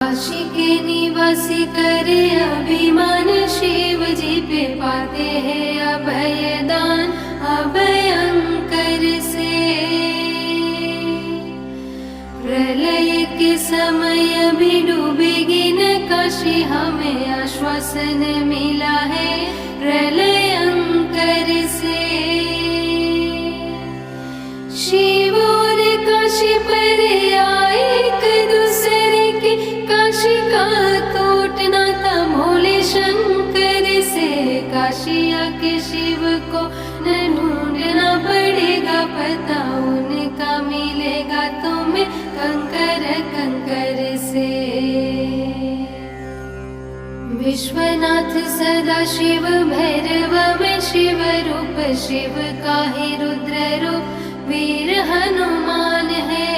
काशी के निवासी करे अभिमान, शिव जी पे पाते हैं अभय दान अभयंकर से। प्रलय के समय भी डूबेगी न काशी, हमें आश्वासन मिला है प्रलयंकर से। शिव और काशी पर आए एक दूसरे के, काशी का टूटना था भोले शंकर से। काशी आके शिव को न ढूंढना पड़ेगा, पता उनका मिलेगा तुम्हें कंकर कंकर से। विश्वनाथ सदा शिव भैरव में शिव रूप, शिव का ही रुद्र रूप वीर हनुमान है।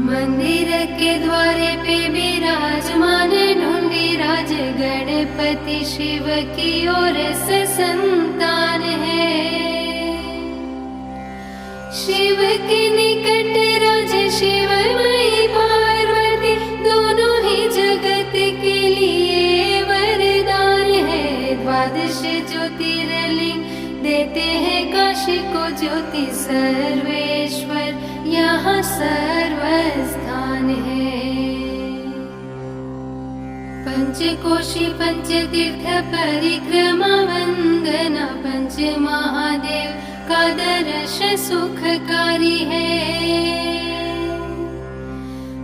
मंदिर के द्वारे पे विराजमान ढूंढी राज, गणपति शिव की ओर से संतान है। शिव के निकट राज शिवमयी पार्वती, दोनों ही जगत के लिए वरदान है। द्वादश ज्योतिर्लिंग देते हैं काशी को ज्योति, सर्वेश्वर यहाँ सर्वस्थान है। पंचकोशी पंचतीर्थ परिक्रमा वंदना, पंच महादेव का दर्श सुखकारी है।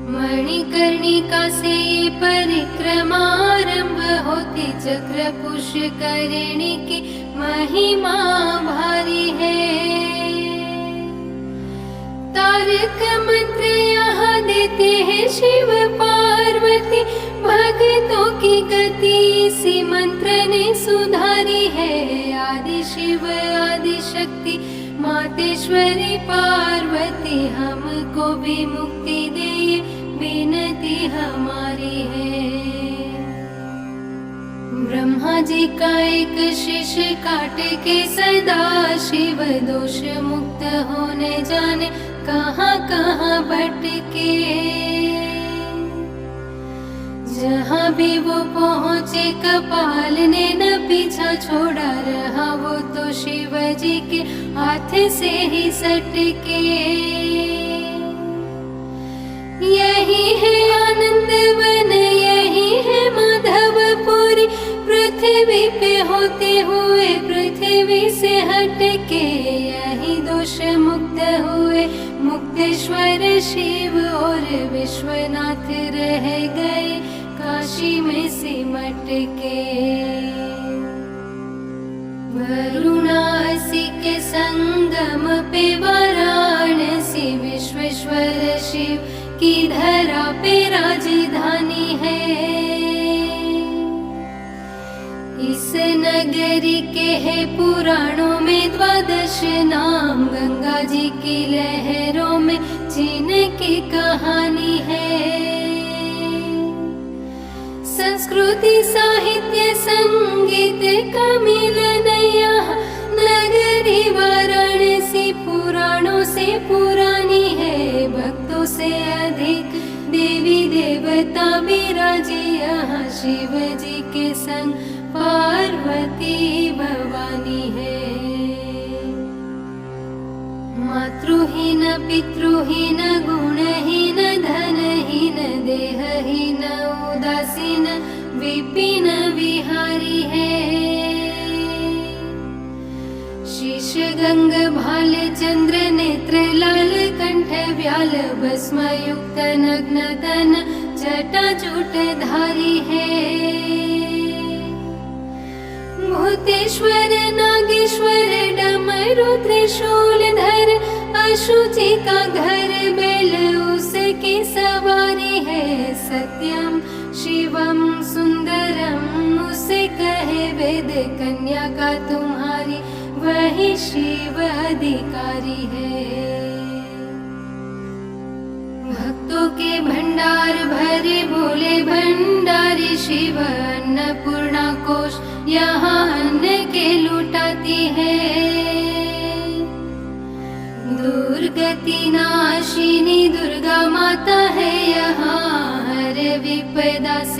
मणिकर्णिका से ये परिक्रमा आरंभ होती, चक्र पुष्करिणी की महिमा भारी है। तारक मंत्र यहाँ देते हैं शिव पार्वती, भक्तों की गति इसी मंत्र ने सुधारी है। आदि शिव आदि शक्ति मातेश्वरी पार्वती, हमको भी मुक्ति दे विनती हमारी है। ब्रह्मा जी का एक शिष्य काट के सदा शिव दोष मुक्त होने जाने कहाँ कहाँ भटके। जहाँ भी वो पहुँचे कपाल ने न पीछा छोड़ा, रहा वो तो शिव जी के हाथ से ही सटके। यही है आनंद वन, यही है माधवपुरी, पृथ्वी पे होते हुए पृथ्वी से हटके। यही दोष मुक्त हुए मुक्तेश्वर शिव, और विश्वनाथ रह गए काशी में सिमट के। वाराणसी के संगम पे वाराणसी, विश्वेश्वर शिव की धरा पे राजधानी है। इस नगरी के है पुराणों में द्वादश नाम, गंगा जी की लहरों में जिनकी कहानी है। संस्कृति साहित्य संगीत का मिलन यहाँ, नगरी वाराणसी पुराणों से पुरानी है। भक्तों से अधिक देवी देवता विराजे यहाँ, शिव जी के संग पार्वती भवानी है। मातृहीन पितृहीन गुणहीन धनहीन देहहीन उदासीन विपिन विहारी है। शीश गंग भाल चंद्र नेत्र लाल कंठ व्याल, भस्म युक्त नग्न तन जटा जूट धारी है। भूतेश्वर नागेश्वर डमरू त्रिशूल धर, अशुचि का घर बेल उसकी सवारी है। सत्यम शिवम सुंदरम उसे कहे वेद, कन्या का तुम्हारी वही शिव अधिकारी है। भक्तों के भंडार भरे भोले भंडारी, शिव अन्नपूर्णा कोश यहाँ अन्न के लुटाती है। दुर्गति नाशिनी दुर्गा माता है यह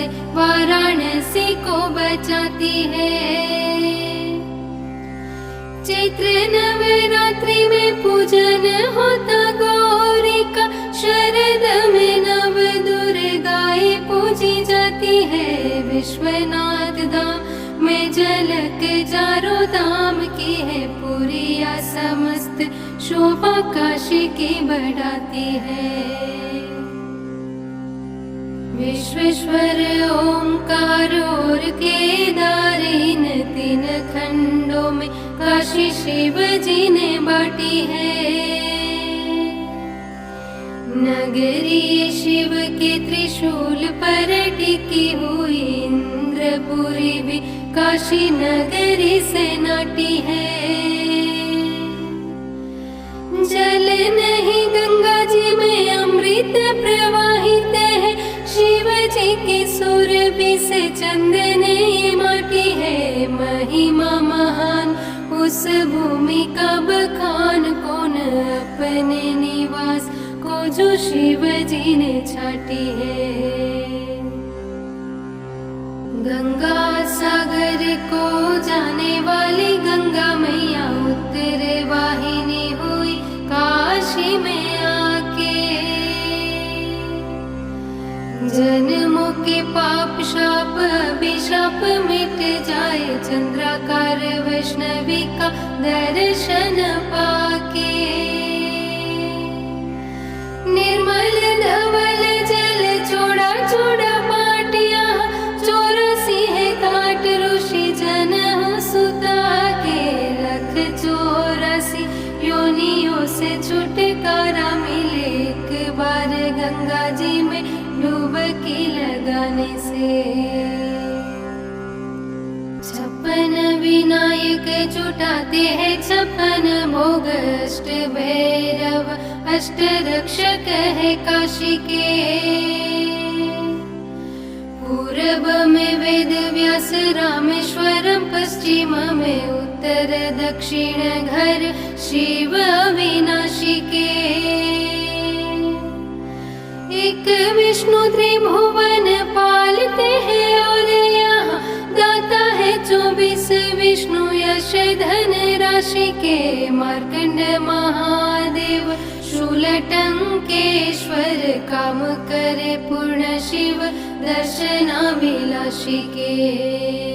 से वाराणसी को बचाती है। चैत्र नवरात्रि में पूजन होता गौरी का, शरद में नव दुर्गाएं पूजी जाती है। विश्वनाथ धाम में झलक चारों धाम की है, पूरिया समस्त शोभा काशी की बढ़ाती है। विश्वेश्वर ओंकार और केदार इन तीन खंडों में काशी शिव जी ने बांटी है। नगरी शिव के त्रिशूल पर टिकी हुई, इंद्रपुरी भी काशी नगरी से नाटी है। जल नहीं गंगा जी में अमृत प्रवाहित है, शिव जी की सुरभि से चंदन ये माटी है। महिमा महान उस भूमि का बखान कौन, अपने निवास को जो शिव जी ने छाटी है। गंगा सागर को जाने वाली गंगा मैया उत्तर वाहिनी हुई काशी में आके। जन्मों के पाप शाप अभिशाप मिट जाए, चंद्राकार वैष्णवी का दर्शन पाके। निर्मल धवल जल छोड़ा छोड़ा पाटिया, 84 है घाट ऋषि जन सुता के। लख 84 योनियों से छुटकारा मिले, एक बार गंगा जी में डुबकी लगाने से। 56 विनायक जुटाते हैं 56 भोग, अष्ट भैरव अष्ट रक्षक है काशी के। पूर्व में वेद व्यास रामेश्वरम, पश्चिम में उत्तर दक्षिण घर शिव अविनाशी के। एक विष्णु त्रिभुवन पालते हैं, और यहाँ दाता है 24 विष्णु यश धन राशि के। मार्कंड महादेव शूलटंकेश्वर, काम करे पूर्ण शिव दर्शनाभिलाषी के।